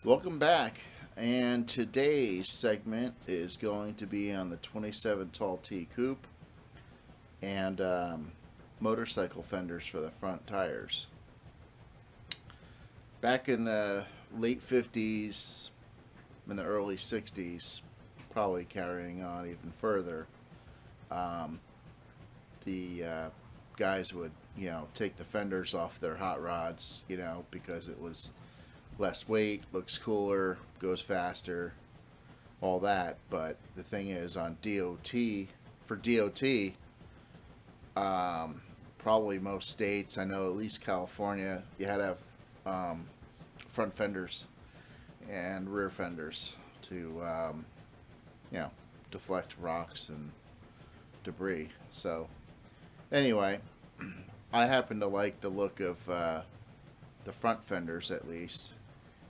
Welcome back, and today's segment is going to be on the 27 tall t-coupe and motorcycle fenders for the front tires. Back in the late 50s and the early 60s, probably carrying on even further, um, the guys would, take the fenders off their hot rods, because it was less weight, looks cooler, goes faster, all that. But the thing is, on DOT, for DOT, probably most states, I know at least California, you had to have front fenders and rear fenders to, deflect rocks and debris. So, anyway, I happen to like the look of the front fenders at least,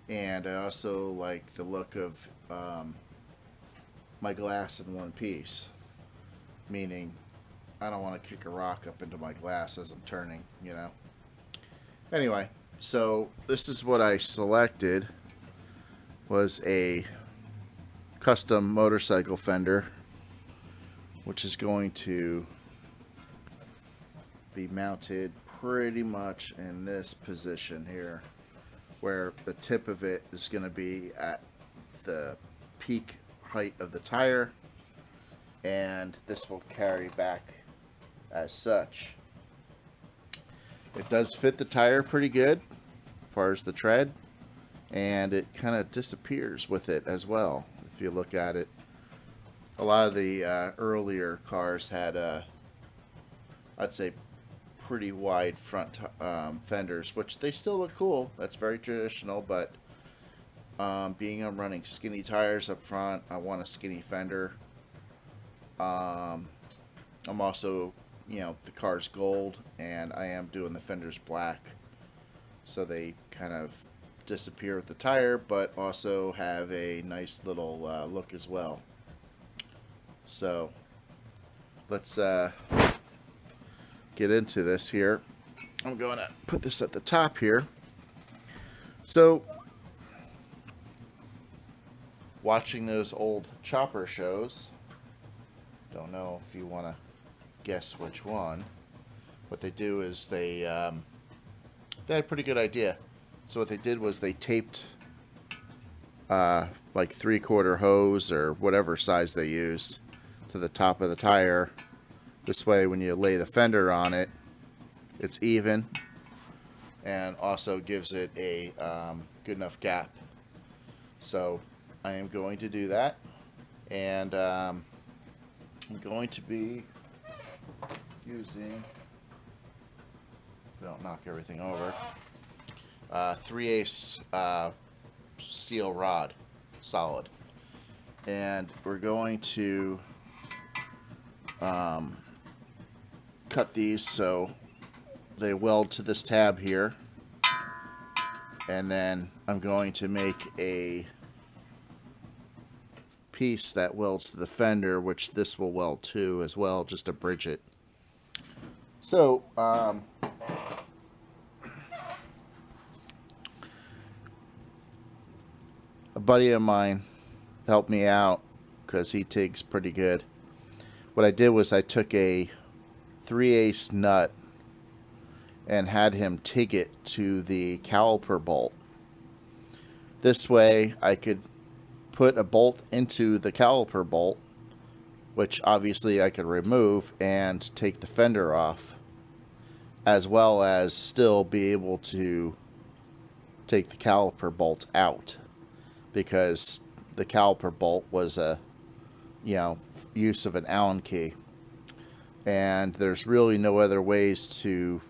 and I also like the look of my glass in one piece, meaning I don't want to kick a rock up into my glass as I'm turning. Anyway, so this is what I selected, was a custom motorcycle fender, which is going to be mounted pretty much in this position here, where the tip of it is going to be at the peak height of the tire, and this will carry back as such. It does fit the tire pretty good as far as the tread, and it kind of disappears with it as well. If you look at it, a lot of the earlier cars had I'd say pretty wide front fenders, which they still look cool. That's very traditional, but being I'm running skinny tires up front, I want a skinny fender. I'm also, the car's gold, and I am doing the fenders black, so they kind of disappear with the tire, but also have a nice little look as well. So let's get into this here. I'm going to put this at the top here. So, watching those old chopper shows, don't know if you want to guess which one. What they do is they had a pretty good idea. So what they did was they taped like 3/4 hose or whatever size they used to the top of the tire. This way, when you lay the fender on it, it's even, and also gives it a good enough gap. So I am going to do that, and I'm going to be using, if I don't knock everything over, 3/8 steel rod, solid, and we're going to cut these so they weld to this tab here, and then I'm going to make a piece that welds to the fender, which this will weld to as well, just to bridge it. So a buddy of mine helped me out because he tigs pretty good. What I did was I took a 3/8 nut and had him TIG it to the caliper bolt. This way I could put a bolt into the caliper bolt, which obviously I could remove and take the fender off, as well as still be able to take the caliper bolt out, because the caliper bolt was a use of an Allen key, and there's really no other ways to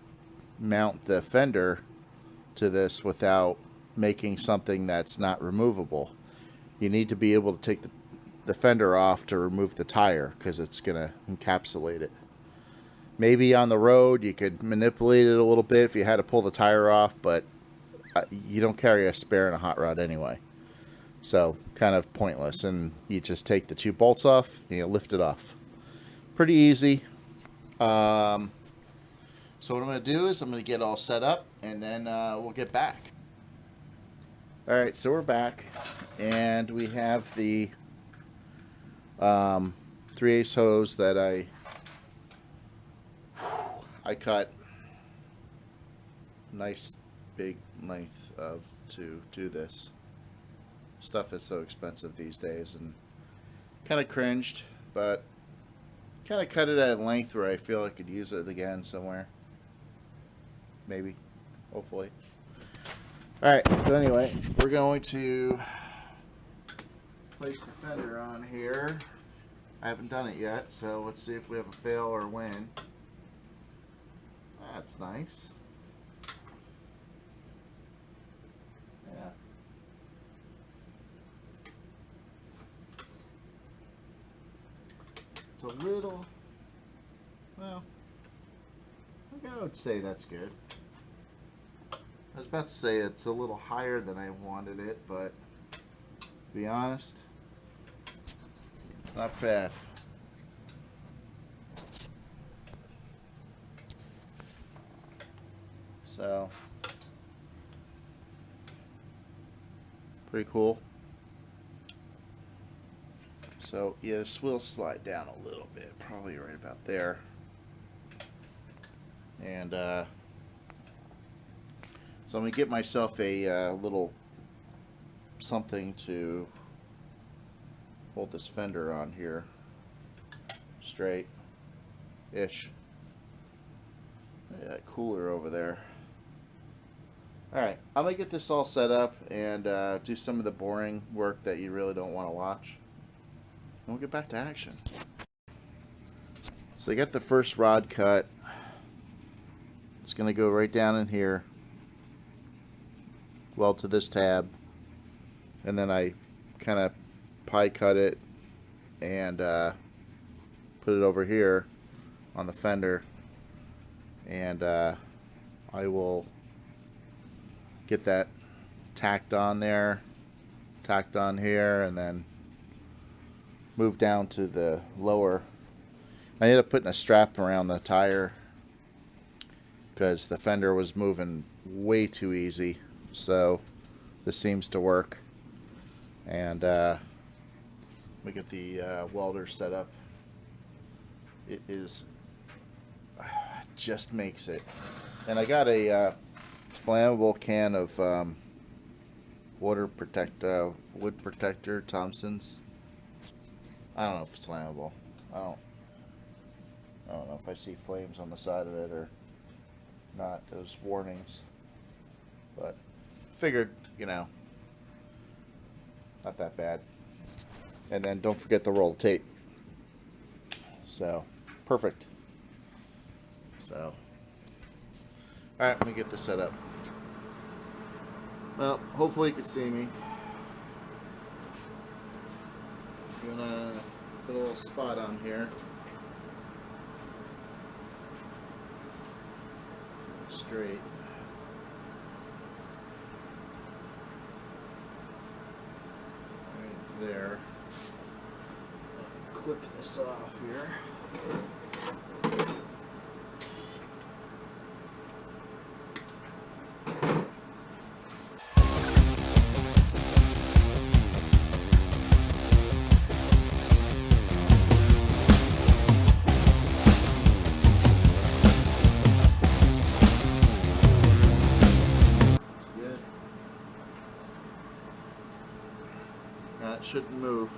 mount the fender to this without making something that's not removable. You need to be able to take the fender off to remove the tire, because it's going to encapsulate it. Maybe on the road you could manipulate it a little bit if you had to pull the tire off, but you don't carry a spare in a hot rod anyway. So kind of pointless, and you just take the two bolts off and you lift it off. Pretty easy. So what I'm going to do is I'm going to get all set up, and then we'll get back. Alright, so we're back, and we have the 3/8 hose that I cut nice big length of to do this. Stuff is so expensive these days, and kind of cringed, but kind of cut it at a length where I feel I could use it again somewhere. Maybe. Hopefully. Alright, so anyway, we're going to place the fender on here. I haven't done it yet, so let's see if we have a fail or a win. That's nice. Yeah. It's a little, well, I think I would say that's good. I was about to say it's a little higher than I wanted it, but to be honest, it's not bad. So, pretty cool. So, yeah, this will slide down a little bit, probably right about there. And, so I'm going to get myself a little something to hold this fender on here straight-ish. That cooler over there. Alright, I'm going to get this all set up and do some of the boring work that you really don't want to watch. And we'll get back to action. So I got the first rod cut. It's going to go right down in here. Weld to this tab, and then I kind of pie cut it and put it over here on the fender, and I will get that tacked on there, tacked on here, and then move down to the lower. I ended up putting a strap around the tire because the fender was moving way too easy. So this seems to work, and we get the welder set up. It is just makes it. And I got a flammable can of wood protector Thompson's. I don't know if it's flammable. I don't know if I see flames on the side of it or not. Those warnings, but figured, you know, not that bad. And then don't forget the roll of tape. So, perfect. So, alright, let me get this set up. Well, hopefully you can see me. I'm gonna put a little spot on here. Straight. There. Clip this off here. That's good. Now it shouldn't move.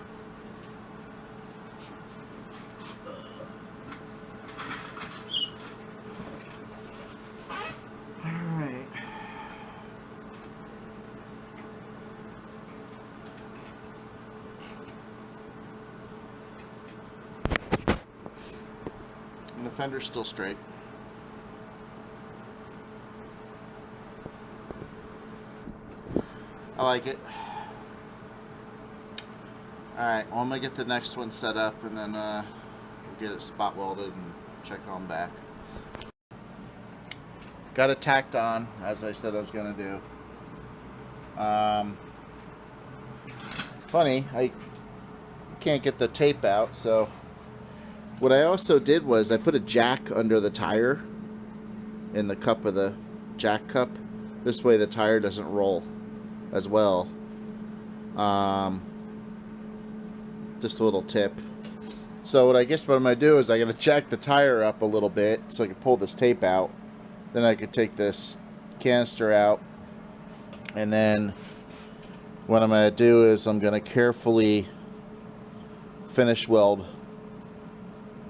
And the fender's still straight. I like it. Alright, well, I'm going to get the next one set up, and then we'll get it spot welded and check on back. Got it tacked on, as I said I was going to do. Funny, I can't get the tape out, so what I also did was I put a jack under the tire in the cup of the jack cup. This way the tire doesn't roll. as well. Just a little tip. So what I'm going to do is I'm going to jack the tire up a little bit so I can pull this tape out. Then I could take this canister out, and then what I'm going to do is I'm going to carefully finish weld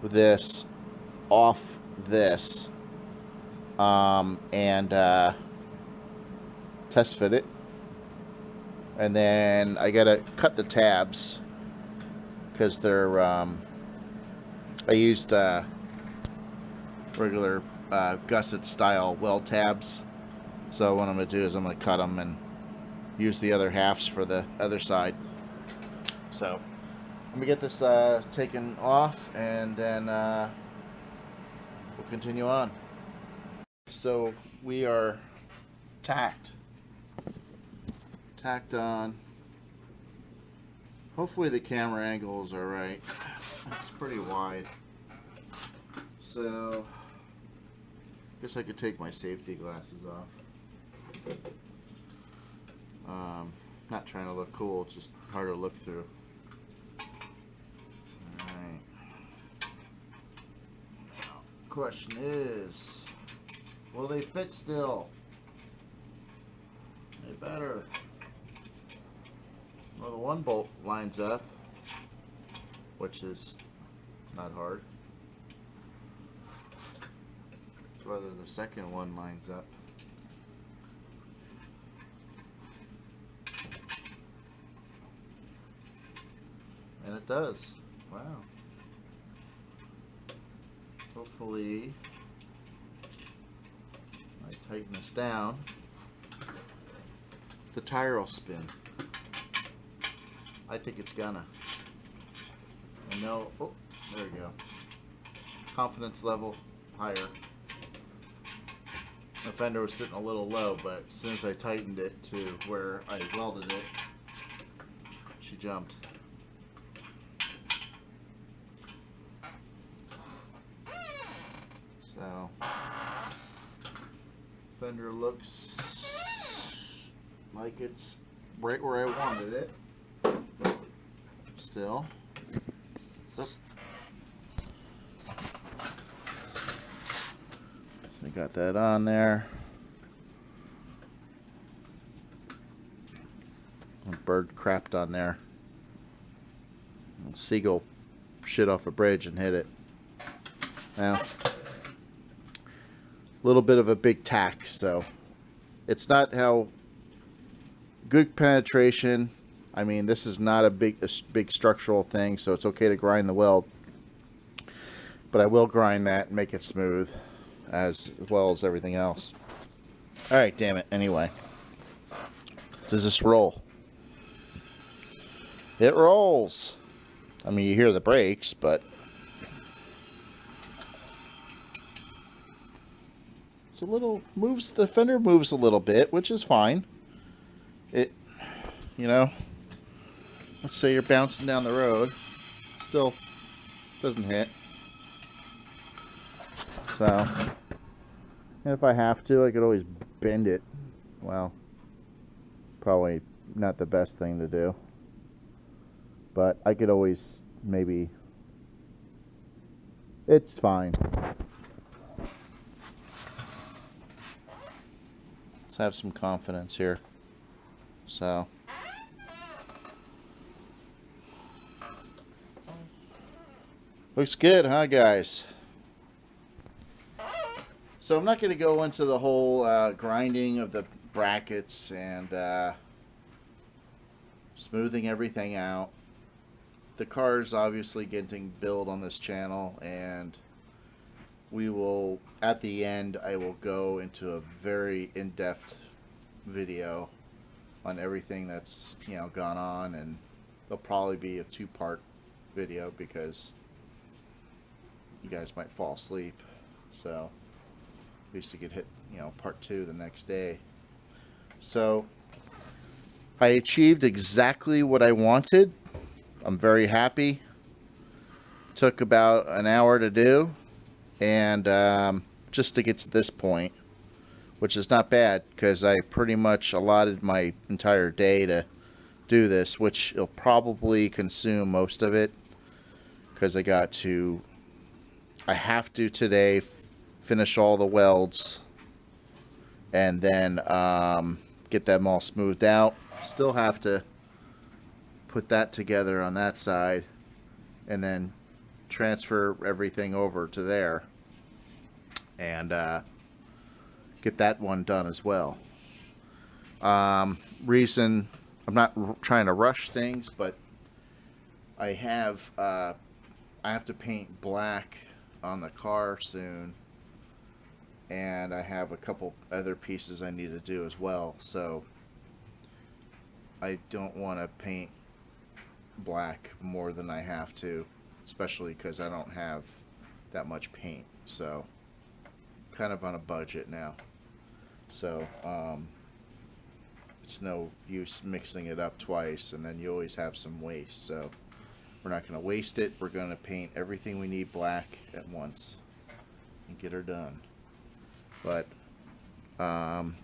this off this, and test fit it. And then I gotta cut the tabs because they're I used regular gusset style weld tabs. So what I'm gonna do is I'm gonna cut them and use the other halves for the other side. So let me get this taken off, and then we'll continue on. So we are tacked on. Hopefully the camera angles are right. It's pretty wide. So I guess I could take my safety glasses off. Not trying to look cool, it's just hard to look through. Alright. Question is, will they fit still? They better. Well, the one bolt lines up, which is not hard. It's whether the second one lines up. And it does. Wow. Hopefully, I tighten this down, the tire will spin. I think it's gonna. I know. Oh, there we go. Confidence level higher. The fender was sitting a little low, but as soon as I tightened it to where I welded it, she jumped. So, fender looks like it's right where I wanted it. Still. Oop. I got that on there. A bird crapped on there. A seagull shit off a bridge and hit it. Now, a little bit of a big tack, so it's not how good penetration. I mean, this is not a big structural thing, so it's okay to grind the weld. But I will grind that and make it smooth, as well as everything else. Alright, damn it. Anyway. Does this roll? It rolls. I mean, you hear the brakes, but it's a little, moves, the fender moves a little bit, which is fine. It, you know, let's say you're bouncing down the road, still doesn't hit. So, and if I have to, I could always bend it. Well, probably not the best thing to do, but I could always maybe, it's fine. Let's have some confidence here. So, looks good, huh, guys? So I'm not going to go into the whole grinding of the brackets and smoothing everything out. The car is obviously getting built on this channel, and we will, at the end, I will go into a very in-depth video on everything that's, you know, gone on, and there'll probably be a two-part video because you guys might fall asleep. So at least you could hit, you know, part 2 the next day. So I achieved exactly what I wanted. I'm very happy. Took about an hour to do, and just to get to this point, which is not bad because I pretty much allotted my entire day to do this, which will probably consume most of it because I have to today finish all the welds and then get them all smoothed out. Still have to put that together on that side and then transfer everything over to there and get that one done as well. Reason I'm not trying to rush things, but I have to paint black on the car soon, and I have a couple other pieces I need to do as well, so I don't want to paint black more than I have to, especially because I don't have that much paint, so kind of on a budget now, so it's no use mixing it up twice and then you always have some waste. So we're not going to waste it. We're going to paint everything we need black at once and get her done. But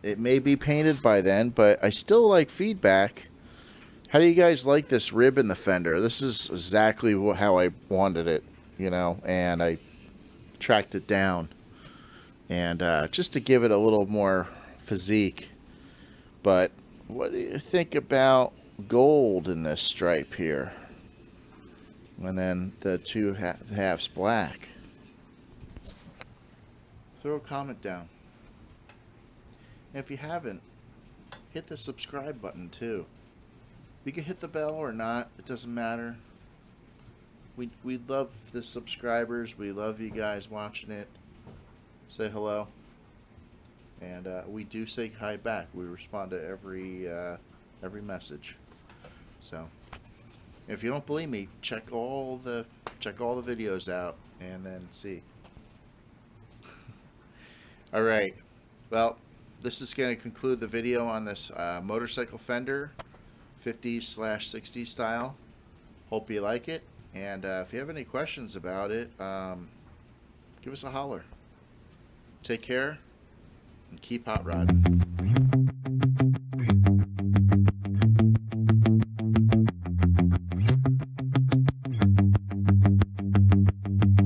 it may be painted by then, but I still like feedback. How do you guys like this rib in the fender? This is exactly how I wanted it, you know, and I tracked it down, and just to give it a little more physique. But what do you think about gold in this stripe here? And then the two halves black. Throw a comment down. And if you haven't, hit the subscribe button too. You can hit the bell or not, it doesn't matter. We love the subscribers. We love you guys watching it. Say hello. And we do say hi back. We respond to every message. So if you don't believe me, check all the videos out and then see. All right. Well, this is going to conclude the video on this motorcycle fender, 50s/60s style. Hope you like it. And if you have any questions about it, give us a holler. Take care and keep hot rodding.